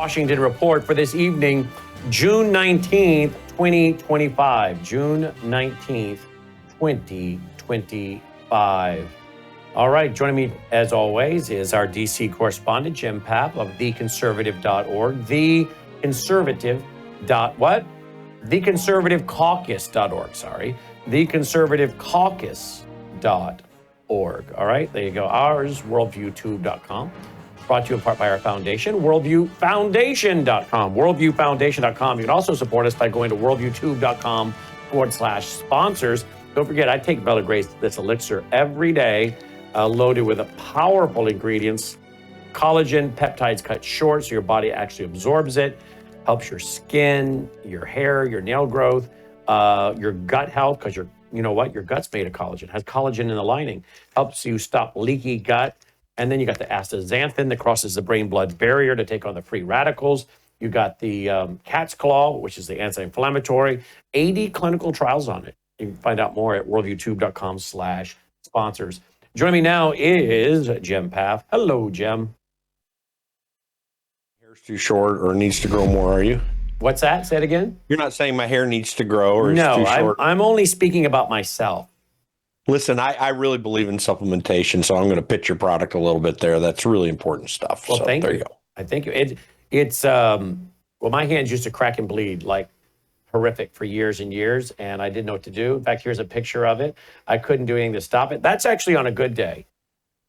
Washington report for this evening, June 19th, 2025. June 19th, 2025. All right, joining me as always is our DC correspondent, Jim Papp of theconservative.org, theconservativecaucus.org, theconservativecaucus.org. All right, there you go. Ours, worldviewtube.com. Brought to you in part by our foundation, worldviewfoundation.com, worldviewfoundation.com. You can also support us by going to worldviewtube.com/sponsors. Don't forget, I take Bella Grace, this elixir, every day, loaded with powerful ingredients. Collagen, peptides cut short so your body actually absorbs it, helps your skin, your hair, your nail growth, your gut health, because you know what? Your gut's made of collagen, has collagen in the lining, helps you stop leaky gut. And then you got the astaxanthin that crosses the brain-blood barrier to take on the free radicals. You got the cat's claw, which is the anti-inflammatory. 80 clinical trials on it. You can find out more at worldviewtube.com/sponsors. Joining me now is Jim Paff. Hello, Jim. Hair's too short or needs to grow more, are you? What's that? Say it again. You're not saying my hair needs to grow or it's too short? No, I'm only speaking about myself. Listen, I really believe in supplementation, so I'm going to pitch your product a little bit there. That's really important stuff. Well, so thank there you. you go. I thank you. It's my hands used to crack and bleed like horrific for years and years, and I didn't know what to do. In fact, here's a picture of it. I couldn't do anything to stop it. That's actually on a good day.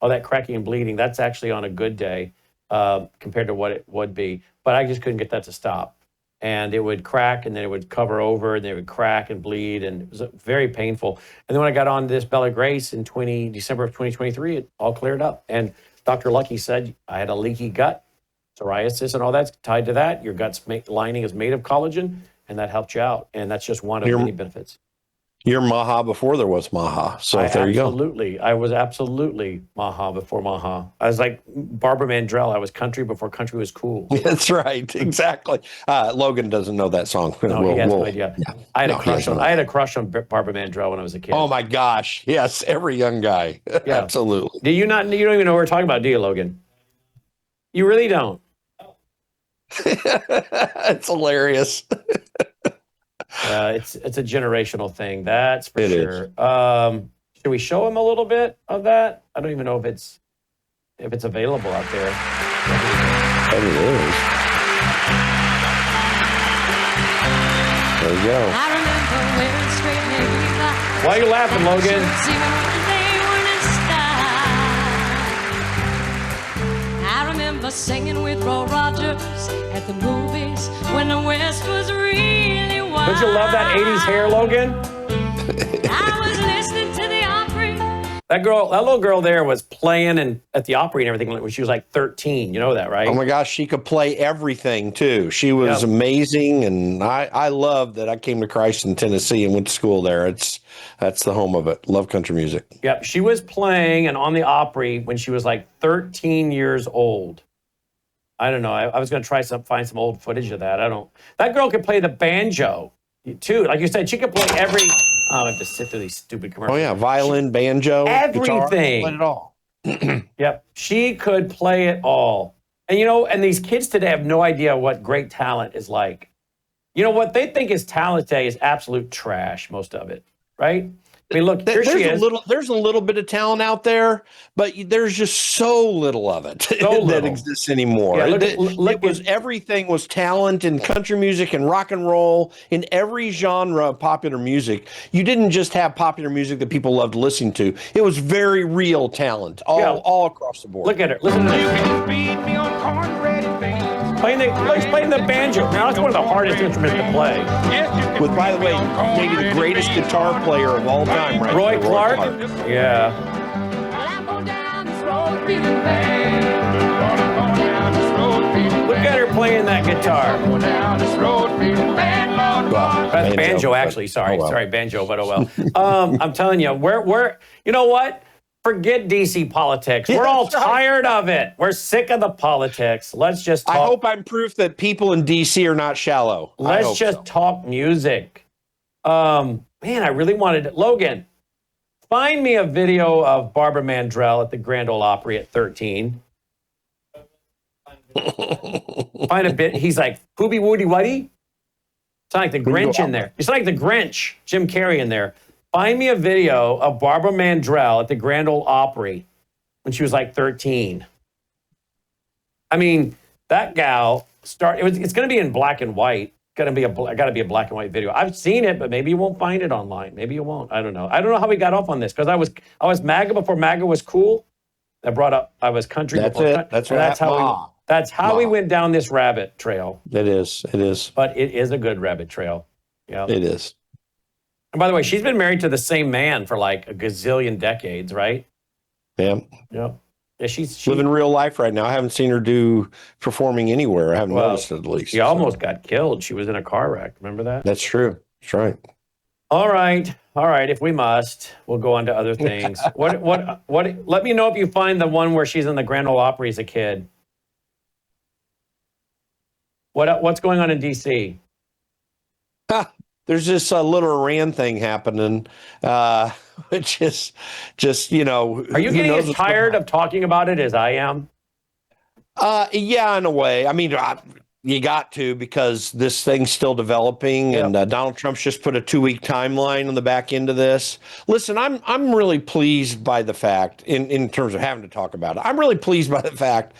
All that cracking and bleeding, that's actually on a good day compared to what it would be. But I just couldn't get that to stop. And it would crack, and then it would cover over, and then it would crack and bleed, and it was very painful. And then when I got on this Bella Grace in December of 2023, it all cleared up. And Dr. Lucky said I had a leaky gut, psoriasis, and all that's tied to that. Your gut's lining is made of collagen, and that helped you out. And that's just one of many benefits. You're Maha before there was Maha, so there you go. I was absolutely Maha before Maha. I was like Barbara Mandrell. I was country before country was cool. That's right, exactly. Logan doesn't know that song. No, he has no idea. Yeah. I had a crush on Barbara Mandrell when I was a kid. Oh my gosh, yes, every young guy. Yeah. Absolutely. Do you not? You don't even know what we're talking about, do you, Logan? You really don't. It's hilarious. It's a generational thing, that's for sure. Should we show him a little bit of that? I don't even know if it's available out there. It is. There you go. Why are you laughing, Logan? I remember singing with Roy Rogers at the movies when the West was really wild. Don't you love that 80s hair, Logan? I was listening to the Opry. That little girl there was playing at the Opry and everything when she was like 13. You know that, right? Oh my gosh, she could play everything too. She was amazing, and I love that I came to Christ in Tennessee and went to school there. That's the home of it. Love country music. Yep, she was playing and on the Opry when she was like 13 years old. I don't know. I was going to try find some old footage of that. That girl could play the banjo too. Like you said, she could play every. I have to sit through these stupid commercials. Oh yeah, violin, banjo, everything. Guitar, played it all. Yep, she could play it all. And and these kids today have no idea what great talent is like. You know what they think is talent today is absolute trash. Most of it, right? I mean, look, here she is. There's a little bit of talent out there, but there's just so little of it that exists anymore. Yeah, everything was talent in country music and rock and roll, in every genre of popular music. You didn't just have popular music that people loved listening to. It was very real talent all across the board. Look at her. Listen to this. He's playing the banjo. Now, that's one of the hardest instruments to play. With, by the way, maybe the greatest guitar player of all time, right? Roy Clark? Yeah. Look at her playing that guitar. That's banjo, actually. Sorry, banjo, but oh well. I'm telling you, we're you know what? Forget DC politics. We're all tired of it. We're sick of the politics. Let's just talk. I hope I'm proof that people in DC are not shallow. Let's just talk music. Man, I really wanted it. Logan, find me a video of Barbara Mandrell at the Grand Ole Opry at 13. Find a bit. He's like, Poopy Woody Whitey? It's like the Grinch in there. It's like the Grinch, Jim Carrey in there. Find me a video of Barbara Mandrell at the Grand Ole Opry when she was like 13. I mean, that gal it's going to be in black and white. Got to be a black and white video. I've seen it, but maybe you won't find it online. Maybe you won't. I don't know. I don't know how we got off on this because I was MAGA before MAGA was cool. I brought up I was country. That's before it. That's how we went down this rabbit trail. It is. But it is a good rabbit trail. Yeah, it is. And by the way, she's been married to the same man for like a gazillion decades, right? Yeah. Yep. Yeah, she's living real life right now. I haven't seen her performing anywhere. I haven't noticed it, at least. She almost got killed. She was in a car wreck. Remember that? That's true. That's right. All right. If we must, we'll go on to other things. What? Let me know if you find the one where she's in the Grand Ole Opry as a kid. What's going on in D.C.? There's this little Iran thing happening, which is just, Are you getting as tired of talking about it as I am? Yeah, in a way. I mean, you got to, because this thing's still developing, and Donald Trump's just put a 2-week timeline on the back end of this. Listen, I'm really pleased by the fact, in terms of having to talk about it, I'm really pleased by the fact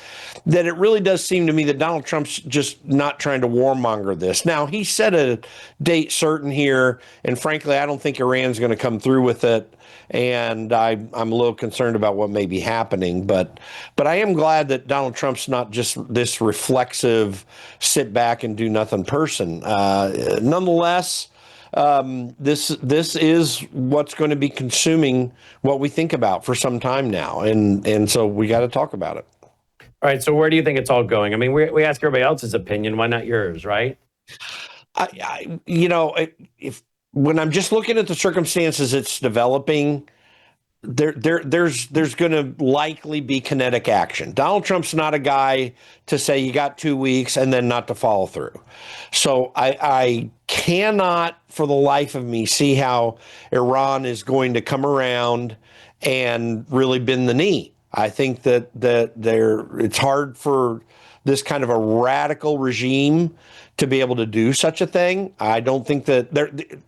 that it really does seem to me that Donald Trump's just not trying to warmonger this. Now, he set a date certain here, and frankly, I don't think Iran's going to come through with it. And I'm a little concerned about what may be happening, but I am glad that Donald Trump's not just this reflexive, sit back and do nothing person. Nonetheless, this is what's going to be consuming what we think about for some time now, and so we got to talk about it. All right. So where do you think it's all going? I mean, we ask everybody else's opinion. Why not yours, right? If when I'm just looking at the circumstances it's developing, there's going to likely be kinetic action. Donald Trump's not a guy to say you got 2 weeks and then not to follow through. So I cannot for the life of me see how Iran is going to come around and really bend the knee. I think that it's hard for this kind of a radical regime to be able to do such a thing. I don't think that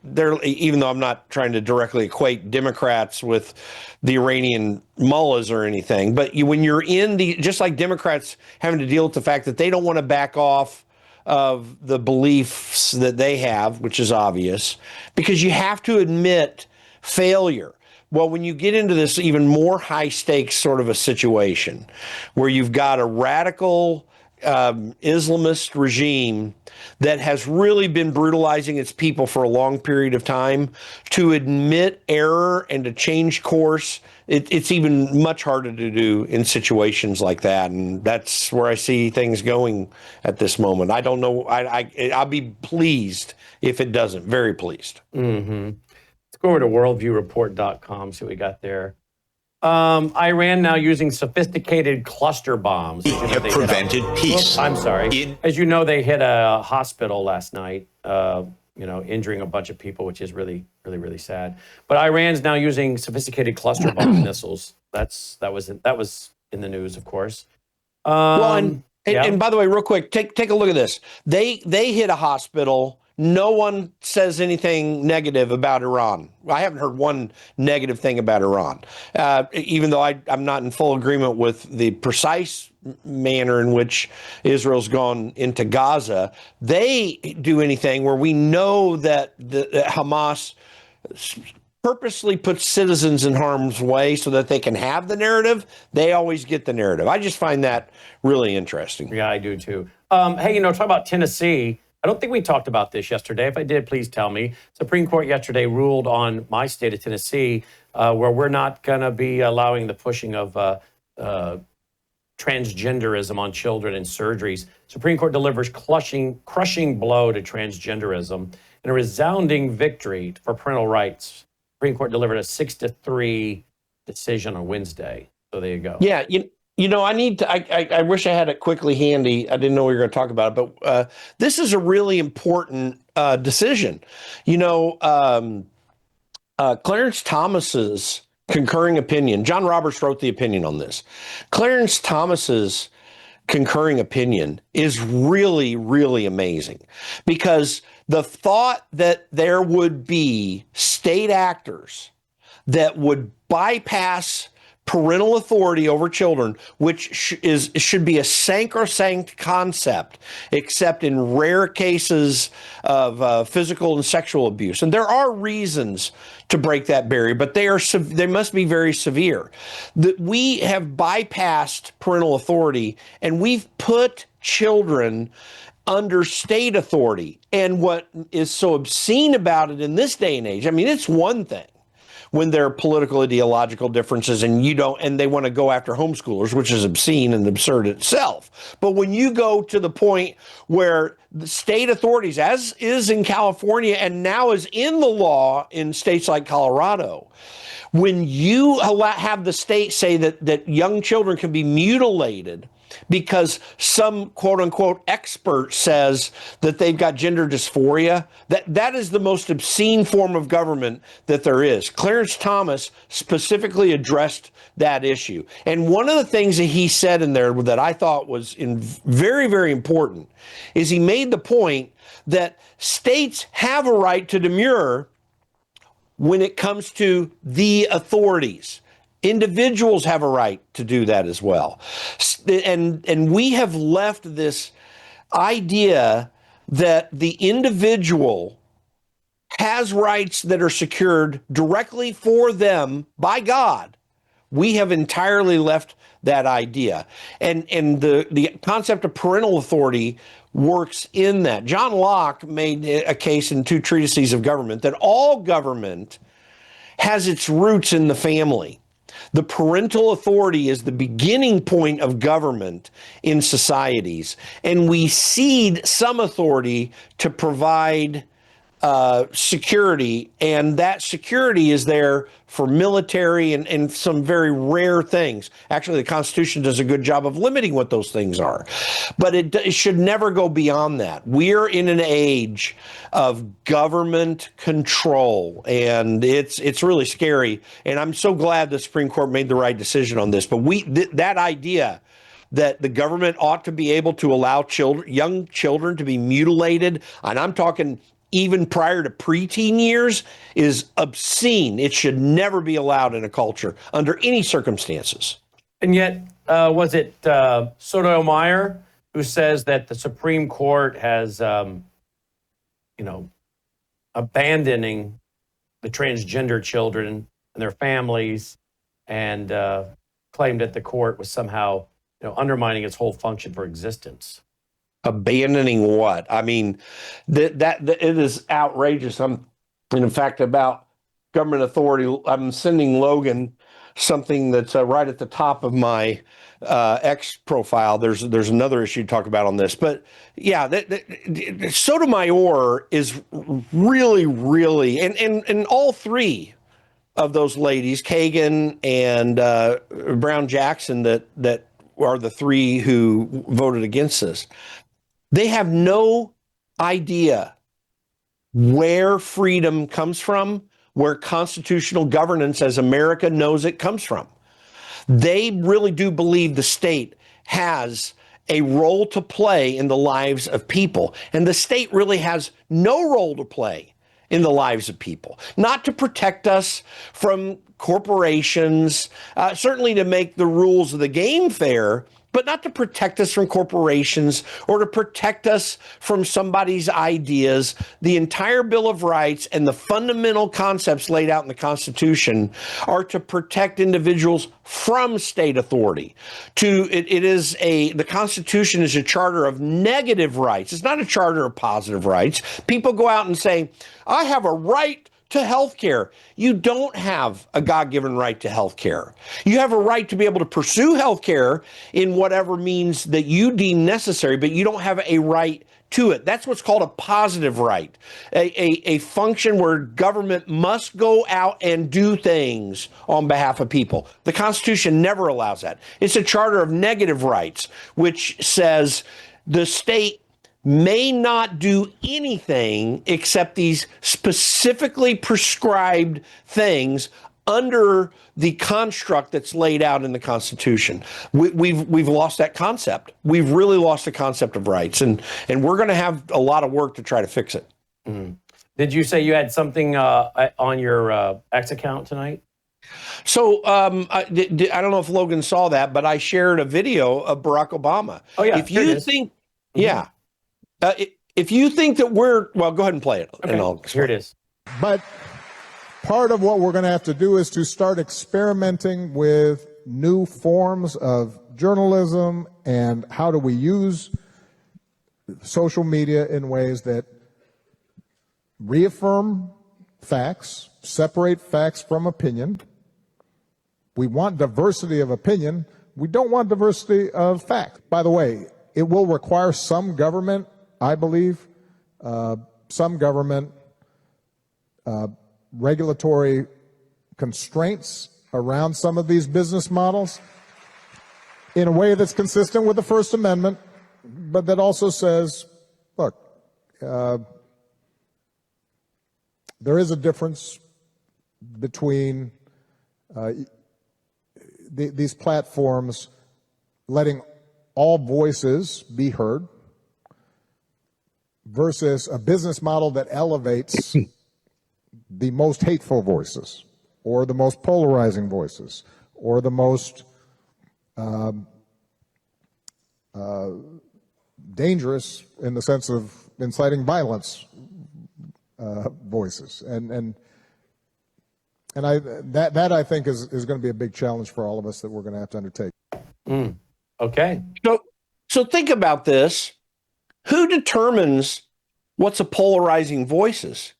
they're even though I'm not trying to directly equate Democrats with the Iranian mullahs or anything, but when you're in just like Democrats having to deal with the fact that they don't want to back off of the beliefs that they have, which is obvious, because you have to admit failure. Well, when you get into this even more high stakes sort of a situation where you've got a radical Islamist regime that has really been brutalizing its people for a long period of time, to admit error and to change course, it's even much harder to do in situations like that. And that's where I see things going at this moment. I don't know. I'll be pleased if it doesn't. Very pleased. Mm-hmm. Let's go over to worldviewreport.com, see what we got there. Iran now using sophisticated cluster bombs. Have prevented peace. I'm sorry. As you know, they hit a hospital last night, injuring a bunch of people, which is really, really, really sad. But Iran's now using sophisticated cluster bomb missiles. That was in the news, of course. And by the way, real quick, take a look at this. They hit a hospital. No one says anything negative about Iran. I haven't heard one negative thing about Iran, even though I'm not in full agreement with the precise manner in which Israel's gone into Gaza. They do anything where we know that Hamas purposely puts citizens in harm's way so that they can have the narrative. They always get the narrative. I just find that really interesting. Yeah, I do too. Hey, talk about Tennessee. I don't think we talked about this yesterday. If I did, please tell me. Supreme Court yesterday ruled on my state of Tennessee, where we're not going to be allowing the pushing of transgenderism on children in surgeries. Supreme Court delivers crushing blow to transgenderism and a resounding victory for parental rights. Supreme Court delivered a 6-3 decision on Wednesday. So there you go. Yeah, I need to. I wish I had it quickly handy. I didn't know we were going to talk about it, but this is a really important decision. Clarence Thomas's concurring opinion. John Roberts wrote the opinion on this. Clarence Thomas's concurring opinion is really, really amazing, because the thought that there would be state actors that would bypass parental authority over children, which should be a sacrosanct concept, except in rare cases of physical and sexual abuse. And there are reasons to break that barrier, but they must be very severe. That we have bypassed parental authority and we've put children under state authority. And what is so obscene about it in this day and age, I mean, it's one thing when there are political ideological differences and they want to go after homeschoolers, which is obscene and absurd itself. But when you go to the point where the state authorities, as is in California and now is in the law in states like Colorado, when you have the state say that young children can be mutilated because some quote unquote expert says that they've got gender dysphoria, that is the most obscene form of government that there is. Clarence Thomas specifically addressed that issue. And one of the things that he said in there that I thought was very, very important is he made the point that states have a right to demur when it comes to the authorities. Individuals have a right to do that as well. And we have left this idea that the individual has rights that are secured directly for them by God. We have entirely left that idea. And the concept of parental authority works in that. John Locke made a case in 2 treatises of government that all government has its roots in the family. The parental authority is the beginning point of government in societies, and we cede some authority to provide security, and that security is there for military and some very rare things. Actually, the Constitution does a good job of limiting what those things are, but it should never go beyond that. We're in an age of government control, and it's really scary, and I'm so glad the Supreme Court made the right decision on this. But that idea that the government ought to be able to allow young children to be mutilated, and I'm talking even prior to preteen years, is obscene. It should never be allowed in a culture under any circumstances. And yet, was it Sotomayor who says that the Supreme Court has, abandoning the transgender children and their families, and claimed that the court was somehow, undermining its whole function for existence? Abandoning what? I mean, that it is outrageous. In fact, about government authority, I'm sending Logan something that's right at the top of my X profile. There's another issue to talk about on this, but yeah, Sotomayor is really, really, and all 3 of those ladies, Kagan and Brown Jackson, that are the 3 who voted against this. They have no idea where freedom comes from, where constitutional governance as America knows it comes from. They really do believe the state has a role to play in the lives of people, and the state really has no role to play in the lives of people. Not to protect us from corporations, certainly to make the rules of the game fair, but not to protect us from corporations or to protect us from somebody's ideas. The entire Bill of Rights and the fundamental concepts laid out in the Constitution are to protect individuals from state authority. The Constitution is a charter of negative rights. It's not a charter of positive rights. People go out and say, I have a right to health care. You don't have a God-given right to health care. You have a right to be able to pursue health care in whatever means that you deem necessary, but you don't have a right to it. That's what's called a positive right, a function where government must go out and do things on behalf of people. The Constitution never allows that. It's a charter of negative rights, which says the state may not do anything except these specifically prescribed things under the construct that's laid out in the Constitution. We've lost that concept. We've really lost the concept of rights, and we're going to have a lot of work to try to fix it. Mm. Did you say you had something on your X account tonight? So I don't know if Logan saw that, but I shared a video of Barack Obama. Oh yeah, if you think, yeah, if you think that well, go ahead and play it. Okay. And I'll Here it is. But part of what we're going to have to do is to start experimenting with new forms of journalism and how do we use social media in ways that reaffirm facts, separate facts from opinion. We want diversity of opinion. We don't want diversity of fact. By the way, it will require some government, I believe, some government regulatory constraints around some of these business models in a way that's consistent with the First Amendment, but that also says, look, there is a difference between these platforms letting all voices be heard versus a business model that elevates the most hateful voices or the most polarizing voices or the most dangerous in the sense of inciting violence voices. And that I think is going to be a big challenge for all of us that we're going to have to undertake. Okay. So think about this. Who determines what's a polarizing voices?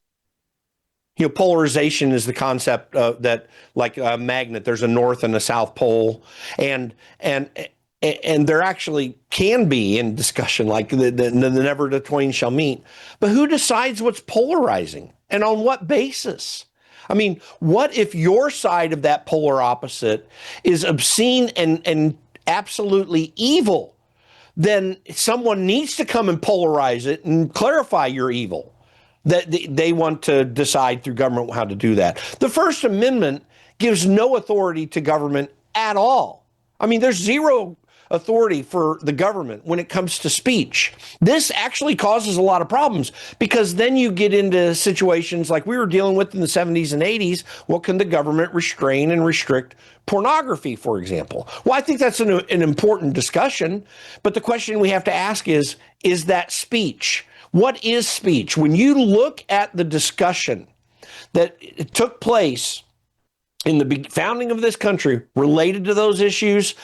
You know, polarization is the concept that, like a magnet, there's a north and a south pole, and there actually can be in discussion, like the never the twain shall meet. But who decides what's polarizing and on what basis? I mean, what if your side of that polar opposite is obscene and absolutely evil? Then someone needs to come and polarize it and clarify your evil. That they want to decide through government how to do that. The First Amendment gives no authority to government at all. I mean, there's zero authority for the government when it comes to speech. This actually causes a lot of problems because then you get into situations like we were dealing with in the 70s and 80s. Well, can the government restrain and restrict pornography, for example? Well, I think that's an important discussion, but the question we have to ask is that speech? What is speech? When you look at the discussion that took place in the founding of this country related to those issues,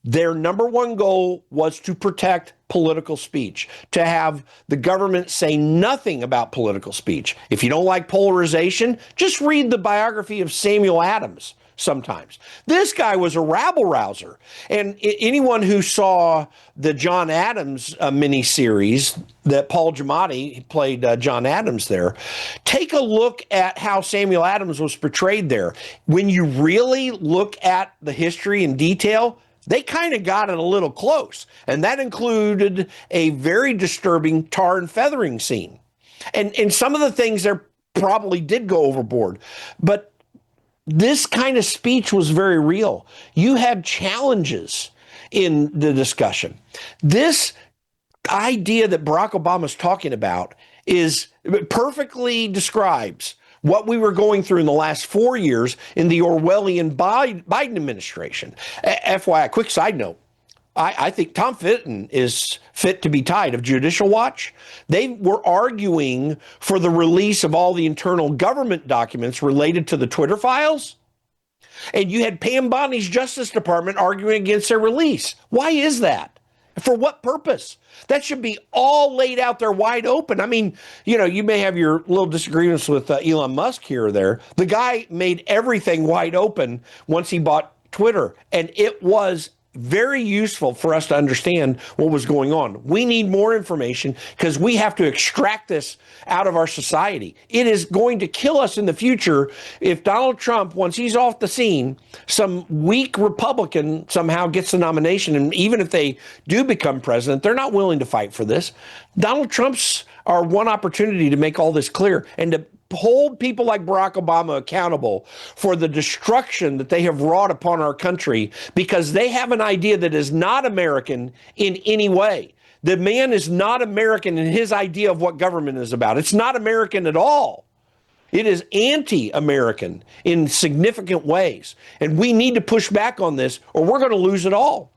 their number one goal was to protect political speech, to have the government say nothing about political speech. If you don't like polarization, just read the biography of Samuel Adams sometimes. This guy was a rabble-rouser. And anyone who saw the John Adams miniseries that Paul Giamatti played John Adams there, take a look at how Samuel Adams was portrayed there. When you really look at the history in detail, they kind of got it a little close. And that included a very disturbing tar and feathering scene. And some of the things there probably did go overboard. But this kind of speech was very real. You had challenges in the discussion. This idea that Barack Obama is talking about perfectly describes what we were going through in the last 4 years in the Orwellian Biden administration. FYI, quick side note, I think Tom Fitton is fit to be tied of Judicial Watch. They were arguing for the release of all the internal government documents related to the Twitter files. And you had Pam Bondi's Justice Department arguing against their release. Why is that? For what purpose? That should be all laid out there wide open. I mean, you know, you may have your little disagreements with Elon Musk here or there. The guy made everything wide open once he bought Twitter, and it was very useful for us to understand what was going on. We need more information because we have to extract this out of our society. It is going to kill us in the future if Donald Trump, once he's off the scene, some weak Republican somehow gets the nomination. And even if they do become president, they're not willing to fight for this. Donald Trump's our one opportunity to make all this clear and to hold people like Barack Obama accountable for the destruction that they have wrought upon our country because they have an idea that is not American in any way. The man is not American in his idea of what government is about. It's not American at all. It is anti-American in significant ways. And we need to push back on this or we're going to lose it all.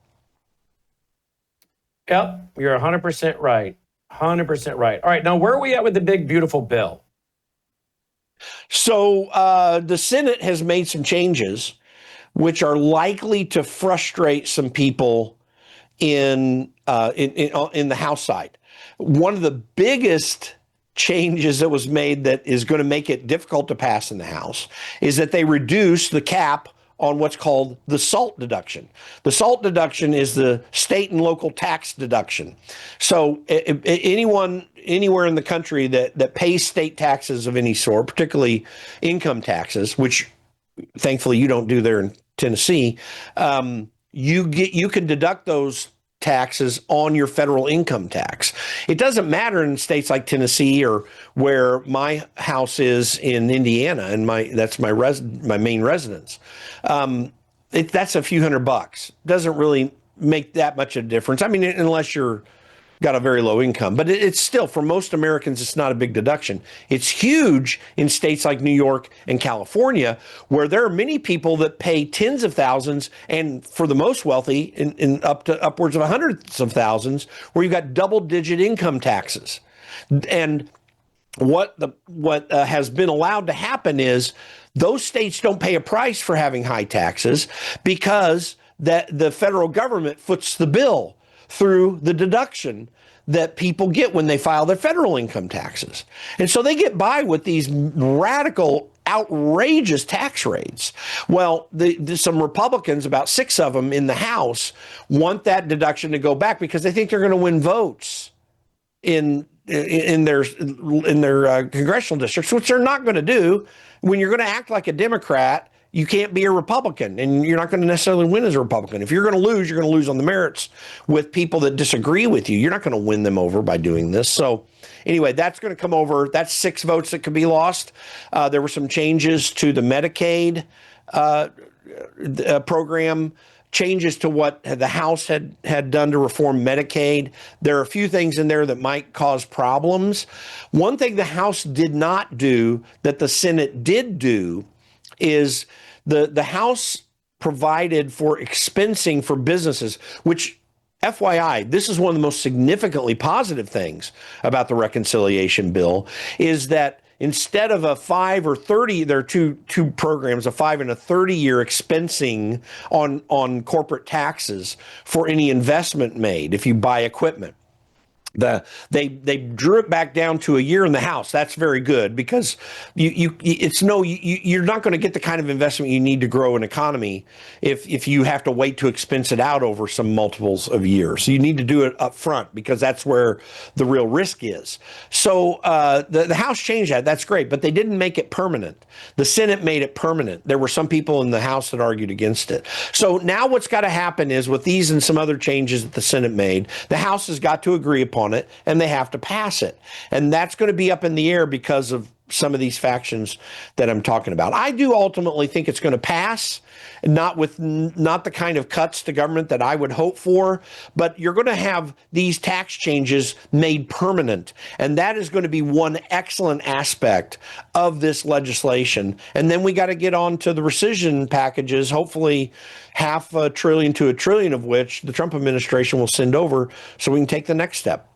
Yep, you're 100% right. 100% right. All right, now where are we at with the big, beautiful bill? So the Senate has made some changes which are likely to frustrate some people in the House side. One of the biggest changes that was made that is going to make it difficult to pass in the House is that they reduce the cap on what's called the SALT deduction. The SALT deduction is the state and local tax deduction. So anyone anywhere in the country that pays state taxes of any sort, particularly income taxes, which thankfully you don't do there in Tennessee, you can deduct those taxes on your federal income tax. It doesn't matter in states like Tennessee or where my house is in Indiana, and that's my main residence. That's a few $100. Doesn't really make that much of a difference. I mean, unless you're got a very low income, but it's still, for most Americans, it's not a big deduction. It's huge in states like New York and California, where there are many people that pay tens of thousands, and for the most wealthy, in up to upwards of hundreds of thousands, where you've got double-digit income taxes. And what has been allowed to happen is those states don't pay a price for having high taxes because the federal government foots the bill through the deduction that people get when they file their federal income taxes. And so they get by with these radical, outrageous tax rates. Well, some Republicans, about 6 of them in the House, want that deduction to go back because they think they're going to win votes in their congressional districts, which they're not going to do. When you're going to act like a Democrat, you can't be a Republican, and you're not going to necessarily win as a Republican. If you're going to lose, you're going to lose on the merits with people that disagree with you. You're not going to win them over by doing this. So anyway, that's going to come over. That's 6 votes that could be lost. There were some changes to the Medicaid program, changes to what the House had done to reform Medicaid. There are a few things in there that might cause problems. One thing the House did not do that the Senate did do is the House provided for expensing for businesses, which, FYI, this is one of the most significantly positive things about the reconciliation bill, is that instead of a 5 or 30, there are two programs, a 5 and a 30-year expensing on corporate taxes for any investment made if you buy equipment. They drew it back down to a year in the House. That's very good because you're not going to get the kind of investment you need to grow an economy if you have to wait to expense it out over some multiples of years. So you need to do it up front because that's where the real risk is. So the House changed that. That's great, but they didn't make it permanent. The Senate made it permanent. There were some people in the House that argued against it. So now what's got to happen is with these and some other changes that the Senate made, the House has got to agree upon it, and they have to pass it. And that's going to be up in the air because of some of these factions that I'm talking about. I do ultimately think it's going to pass, not the kind of cuts to government that I would hope for, but you're going to have these tax changes made permanent. And that is going to be one excellent aspect of this legislation. And then we got to get on to the rescission packages, hopefully $500 billion to $1 trillion of which the Trump administration will send over so we can take the next step.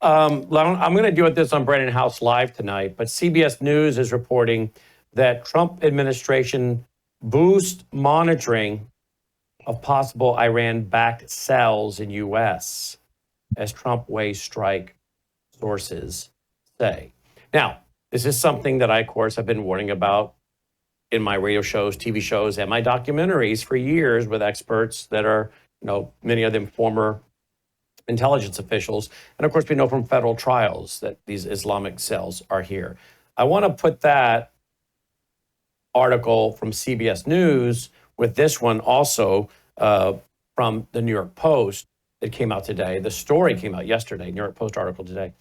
I'm going to deal with this on Brannon Howse Live tonight, but CBS News is reporting that Trump administration boost monitoring of possible Iran-backed cells in U.S. as Trump ways strike, sources say. Now, this is something that I, of course, have been warning about in my radio shows, TV shows, and my documentaries for years with experts that are, many of them former intelligence officials. And of course, we know from federal trials that these Islamic cells are here. I want to put that article from CBS News with this one also from the New York Post that came out today. The story came out yesterday, New York Post article today.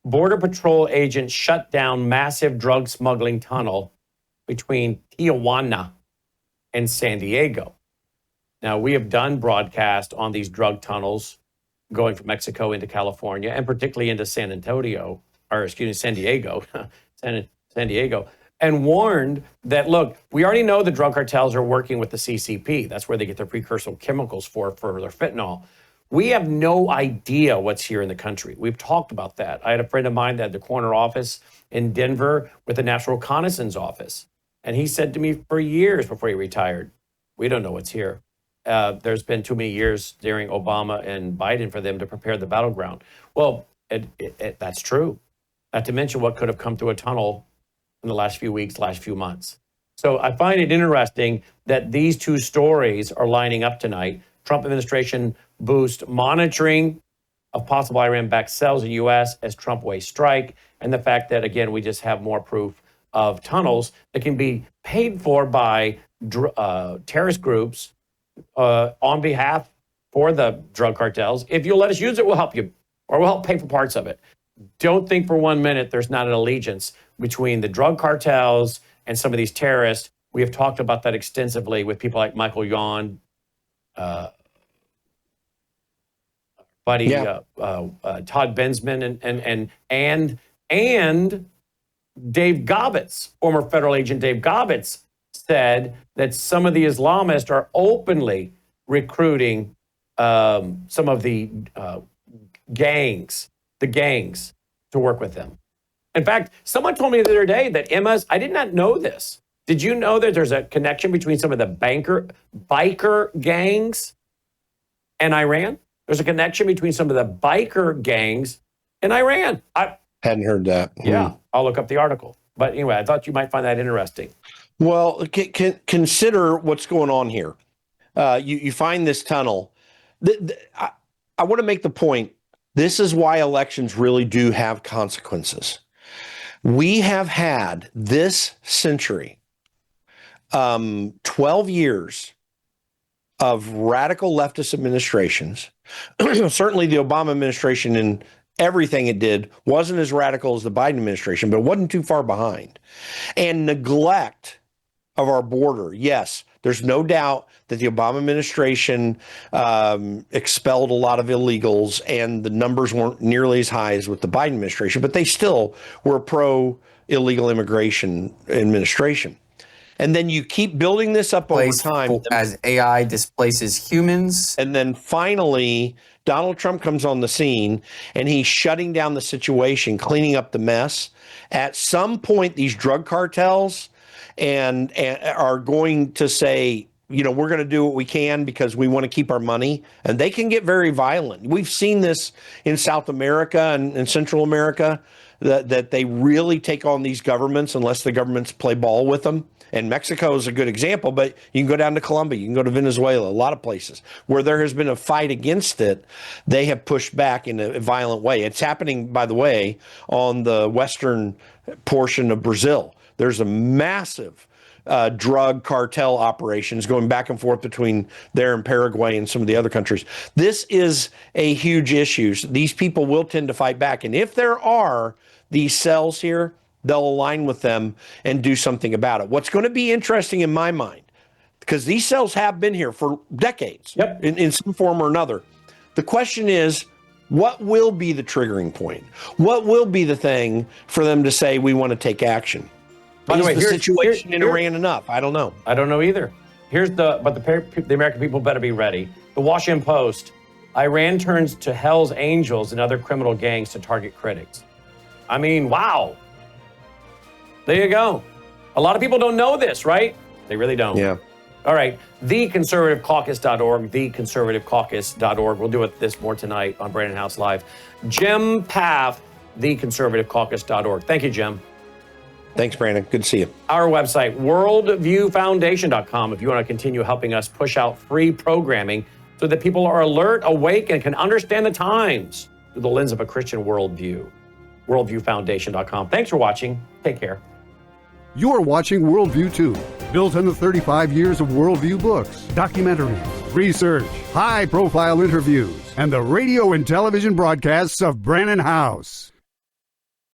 Border Patrol agents shut down massive drug smuggling tunnel between Tijuana and San Diego. Now, we have done broadcast on these drug tunnels going from Mexico into California and particularly into San Diego, San Diego, and warned that, look, we already know the drug cartels are working with the CCP. That's where they get their precursor chemicals for their fentanyl. We have no idea what's here in the country. We've talked about that. I had a friend of mine that had the corner office in Denver with the National Reconnaissance Office. And he said to me for years before he retired, we don't know what's here. There's been too many years during Obama and Biden for them to prepare the battleground. Well, that's true. Not to mention what could have come through a tunnel in the last few weeks, last few months. So I find it interesting that these two stories are lining up tonight. Trump administration boost monitoring of possible Iran-backed cells in the U.S. as Trump waves strike, and the fact that, again, we just have more proof of tunnels that can be paid for by terrorist groups on behalf for the drug cartels. If you'll let us use it, we'll help you, or we'll help pay for parts of it. Don't think for 1 minute there's not an allegiance between the drug cartels and some of these terrorists. We have talked about that extensively with people like Michael Yon, Todd Bensman, and Dave Gobbets, former federal agent Dave Gobbets, said that some of the Islamists are openly recruiting some of the gangs to work with them. In fact, someone told me the other day that Emma's, I did not know this. Did you know that there's a connection between some of the biker gangs and Iran? There's a connection between some of the biker gangs and Iran. I hadn't heard that. Yeah, I'll look up the article. But anyway, I thought you might find that interesting. Well, consider what's going on here. You find this tunnel. I want to make the point. This is why elections really do have consequences. We have had this century 12 years of radical leftist administrations. Certainly the Obama administration and everything it did wasn't as radical as the Biden administration, but it wasn't too far behind. And neglect of our border. Yes, there's no doubt that the Obama administration expelled a lot of illegals, and the numbers weren't nearly as high as with the Biden administration, but they still were a pro-illegal immigration administration. And then you keep building this up over time. As AI displaces humans. And then finally, Donald Trump comes on the scene, and he's shutting down the situation, cleaning up the mess. At some point, these drug cartels and are going to say, you know, we're going to do what we can because we want to keep our money. And they can get very violent. We've seen this in South America and Central America, that they really take on these governments unless the governments play ball with them. And Mexico is a good example, but you can go down to Colombia, you can go to Venezuela, a lot of places where there has been a fight against it. They have pushed back in a violent way. It's happening, by the way, on the western portion of Brazil. There's a massive drug cartel operations going back and forth between there and Paraguay and some of the other countries. This is a huge issue. These people will tend to fight back. And if there are these cells here, they'll align with them and do something about it. What's going to be interesting in my mind, because these cells have been here for decades, in some form or another. The question is, what will be the triggering point? What will be the thing for them to say we want to take action? By the way, the situation in Iran enough? I don't know. I don't know either. But the American people better be ready. The Washington Post: Iran turns to Hell's Angels and other criminal gangs to target critics. I mean, wow. There you go. A lot of people don't know this, right? They really don't. Yeah. All right. TheConservativeCaucus.org, TheConservativeCaucus.org. We'll do this more tonight on Brannon Howse Live. Jim Paff, TheConservativeCaucus.org. Thank you, Jim. Thanks, Brandon. Good to see you. Our website, worldviewfoundation.com, if you want to continue helping us push out free programming so that people are alert, awake, and can understand the times through the lens of a Christian worldview. Worldviewfoundation.com. Thanks for watching. Take care. You're watching Worldview 2, built on the 35 years of Worldview books, documentaries, research, high-profile interviews, and the radio and television broadcasts of Brannon Howse.